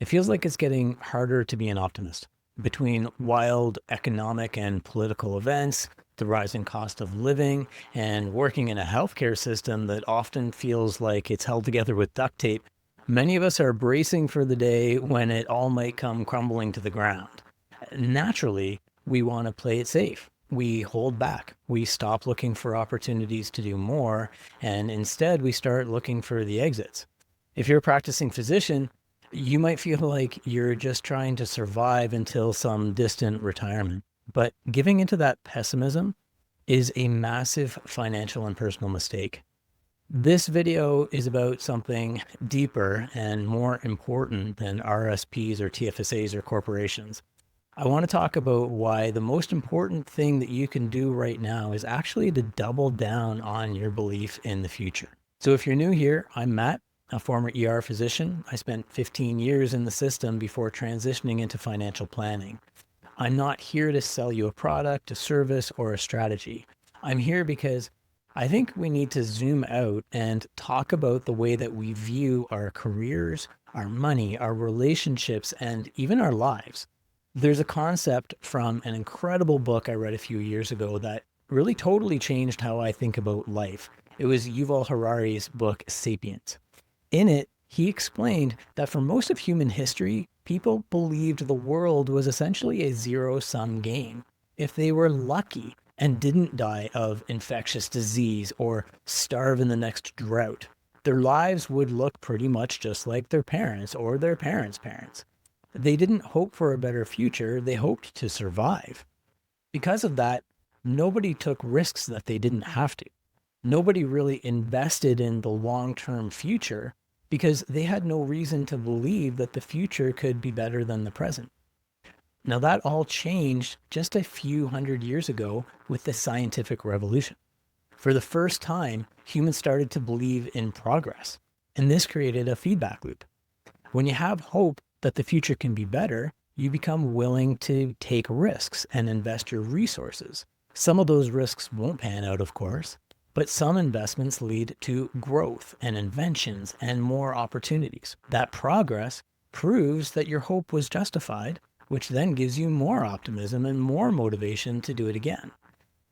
It feels like it's getting harder to be an optimist. Between wild economic and political events, the rising cost of living, and working in a healthcare system that often feels like it's held together with duct tape, many of us are bracing for the day when it all might come crumbling to the ground. Naturally, we want to play it safe. We hold back. We stop looking for opportunities to do more, and instead we start looking for the exits. If you're a practicing physician, you might feel like you're just trying to survive until some distant retirement. But giving into that pessimism is a massive financial and personal mistake. This video is about something deeper and more important than RSPs or TFSAs or corporations. I want to talk about why the most important thing that you can do right now is actually to double down on your belief in the future. So if you're new here, I'm Matt, a former ER physician. I spent 15 years in the system before transitioning into financial planning. I'm not here to sell you a product, a service, or a strategy. I'm here because I think we need to zoom out and talk about the way that we view our careers, our money, our relationships, and even our lives. There's a concept from an incredible book I read a few years ago that really totally changed how I think about life. It was Yuval Harari's book, Sapiens. In it, he explained that for most of human history, people believed the world was essentially a zero-sum game. If they were lucky and didn't die of infectious disease or starve in the next drought, their lives would look pretty much just like their parents or their parents' parents. They didn't hope for a better future, they hoped to survive. Because of that, nobody took risks that they didn't have to. Nobody really invested in the long-term future because they had no reason to believe that the future could be better than the present. Now that all changed just a few hundred years ago with the scientific revolution. For the first time, humans started to believe in progress, and this created a feedback loop. When you have hope that the future can be better, you become willing to take risks and invest your resources. Some of those risks won't pan out, of course, but some investments lead to growth and inventions and more opportunities. That progress proves that your hope was justified, which then gives you more optimism and more motivation to do it again.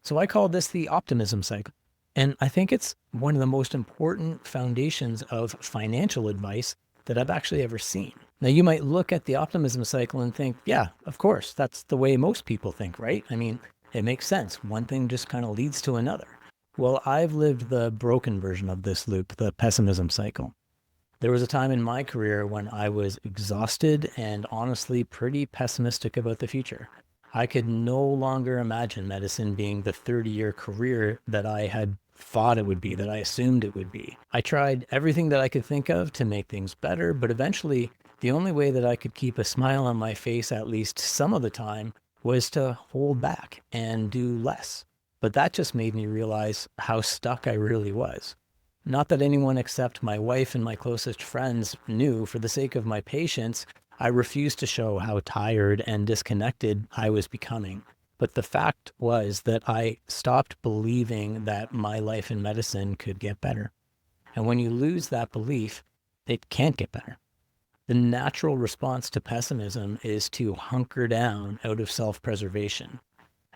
So I call this the optimism cycle. And I think it's one of the most important foundations of financial advice that I've actually ever seen. Now, you might look at the optimism cycle and think, yeah, of course, that's the way most people think, right? I mean, it makes sense. One thing just kind of leads to another. Well, I've lived the broken version of this loop, the pessimism cycle. There was a time in my career when I was exhausted and honestly pretty pessimistic about the future. I could no longer imagine medicine being the 30-year career that I had thought it would be, that I assumed it would be. I tried everything that I could think of to make things better, but eventually the only way that I could keep a smile on my face at least some of the time was to hold back and do less. But that just made me realize how stuck I really was. Not that anyone except my wife and my closest friends knew. For the sake of my patients, I refused to show how tired and disconnected I was becoming. But the fact was that I stopped believing that my life in medicine could get better. And when you lose that belief, it can't get better. The natural response to pessimism is to hunker down out of self-preservation.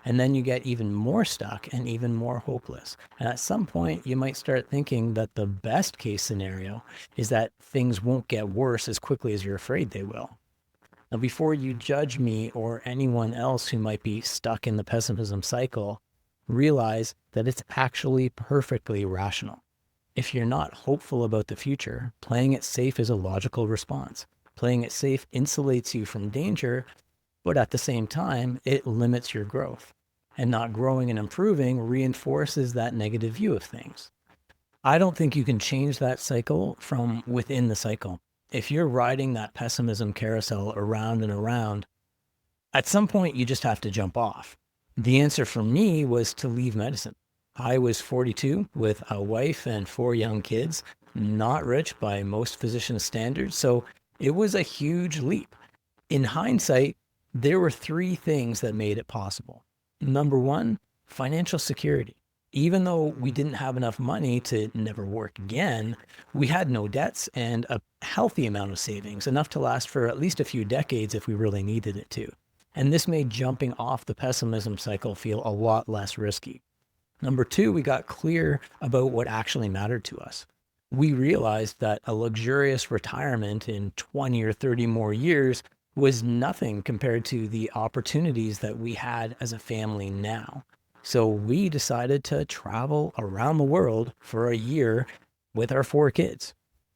And then you get even more stuck and even more hopeless. And at some point, you might start thinking that the best case scenario is that things won't get worse as quickly as you're afraid they will. Now, before you judge me or anyone else who might be stuck in the pessimism cycle, realize that it's actually perfectly rational. If you're not hopeful about the future, playing it safe is a logical response. Playing it safe insulates you from danger, but at the same time, it limits your growth. And not growing and improving reinforces that negative view of things. I don't think you can change that cycle from within the cycle. If you're riding that pessimism carousel around and around, at some point you just have to jump off. The answer for me was to leave medicine. I was 42 with a wife and 4 young kids, not rich by most physician standards, so it was a huge leap. In hindsight, there were 3 things that made it possible. Number 1, financial security. Even though we didn't have enough money to never work again, we had no debts and a healthy amount of savings, enough to last for at least a few decades if we really needed it to. And this made jumping off the pessimism cycle feel a lot less risky. Number two, we got clear about what actually mattered to us. We realized that a luxurious retirement in 20 or 30 more years was nothing compared to the opportunities that we had as a family now. So we decided to travel around the world for a year with our four kids.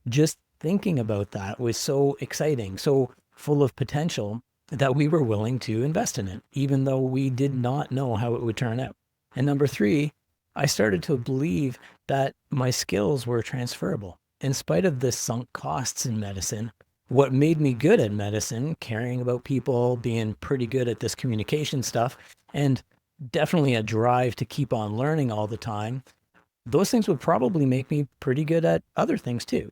Just thinking about that was so exciting, so full of potential that we were willing to invest in it, even though we did not know how it would turn out. And number three, I started to believe that my skills were transferable. In spite of the sunk costs in medicine, what made me good at medicine, caring about people, being pretty good at this communication stuff, and definitely a drive to keep on learning all the time, those things would probably make me pretty good at other things too.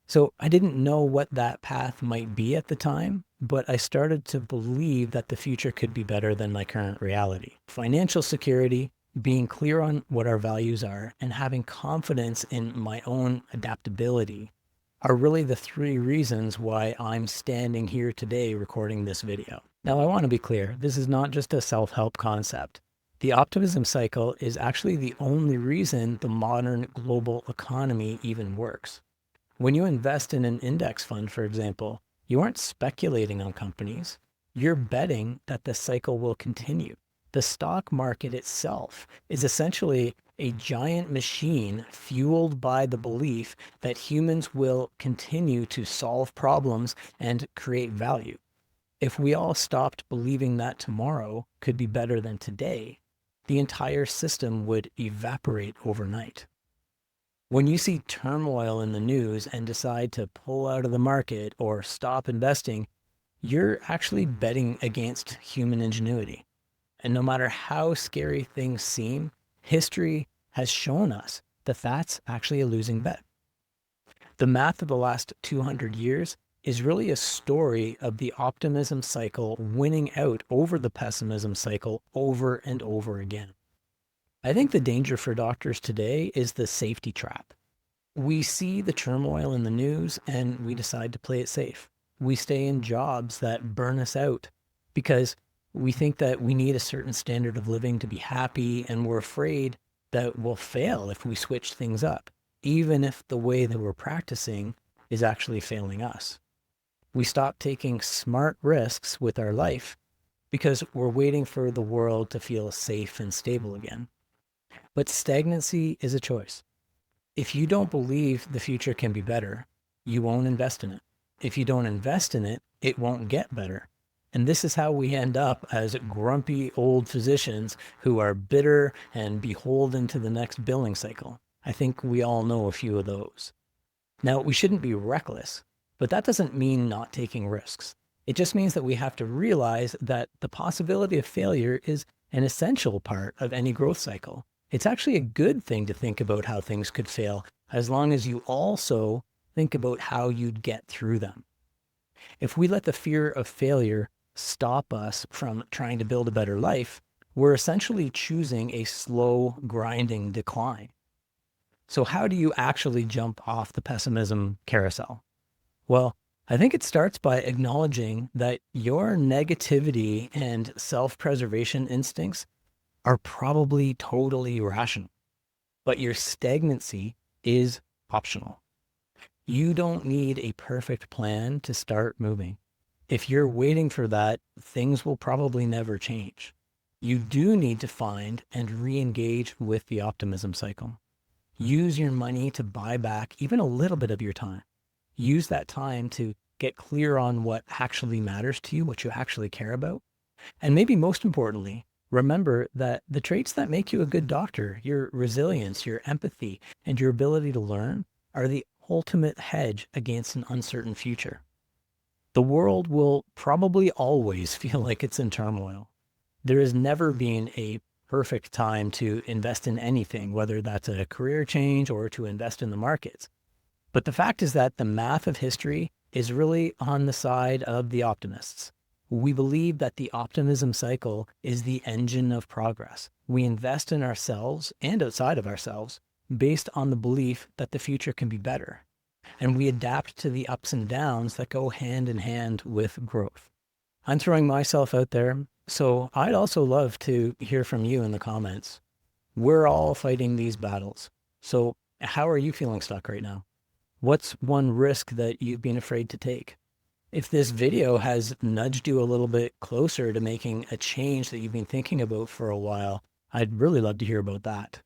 So I didn't know what that path might be at the time, but I started to believe that the future could be better than my current reality. Financial security, being clear on what our values are, and having confidence in my own adaptability are really the three reasons why I'm standing here today recording this video. Now, I want to be clear, this is not just a self-help concept. The optimism cycle is actually the only reason the modern global economy even works. When you invest in an index fund, for example, you aren't speculating on companies. You're betting that the cycle will continue. The stock market itself is essentially a giant machine fueled by the belief that humans will continue to solve problems and create value. If we all stopped believing that tomorrow could be better than today, the entire system would evaporate overnight. When you see turmoil in the news and decide to pull out of the market or stop investing, you're actually betting against human ingenuity. And no matter how scary things seem, history has shown us that that's actually a losing bet. The math of the last 200 years is really a story of the optimism cycle winning out over the pessimism cycle over and over again. I think the danger for doctors today is the safety trap. We see the turmoil in the news and we decide to play it safe. We stay in jobs that burn us out because we think that we need a certain standard of living to be happy, and we're afraid that we'll fail if we switch things up, even if the way that we're practicing is actually failing us. We stop taking smart risks with our life because we're waiting for the world to feel safe and stable again. But stagnancy is a choice. If you don't believe the future can be better, you won't invest in it. If you don't invest in it, it won't get better. And this is how we end up as grumpy old physicians who are bitter and beholden to the next billing cycle. I think we all know a few of those. Now, we shouldn't be reckless, but that doesn't mean not taking risks. It just means that we have to realize that the possibility of failure is an essential part of any growth cycle. It's actually a good thing to think about how things could fail, as long as you also think about how you'd get through them. If we let the fear of failure stop us from trying to build a better life, we're essentially choosing a slow, grinding decline. So how do you actually jump off the pessimism carousel? Well, I think it starts by acknowledging that your negativity and self-preservation instincts are probably totally rational, but your stagnancy is optional. You don't need a perfect plan to start moving. If you're waiting for that, things will probably never change. You do need to find and re-engage with the optimism cycle. Use your money to buy back even a little bit of your time. Use that time to get clear on what actually matters to you, what you actually care about. And maybe most importantly, remember that the traits that make you a good doctor, your resilience, your empathy, and your ability to learn, are the ultimate hedge against an uncertain future. The world will probably always feel like it's in turmoil. There has never been a perfect time to invest in anything, whether that's a career change or to invest in the markets. But the fact is that the math of history is really on the side of the optimists. We believe that the optimism cycle is the engine of progress. We invest in ourselves and outside of ourselves based on the belief that the future can be better. And we adapt to the ups and downs that go hand in hand with growth. I'm throwing myself out there, so I'd also love to hear from you in the comments. We're all fighting these battles. So how are you feeling stuck right now? What's one risk that you've been afraid to take? If this video has nudged you a little bit closer to making a change that you've been thinking about for a while, I'd really love to hear about that.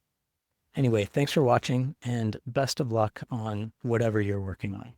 Anyway, thanks for watching and best of luck on whatever you're working on.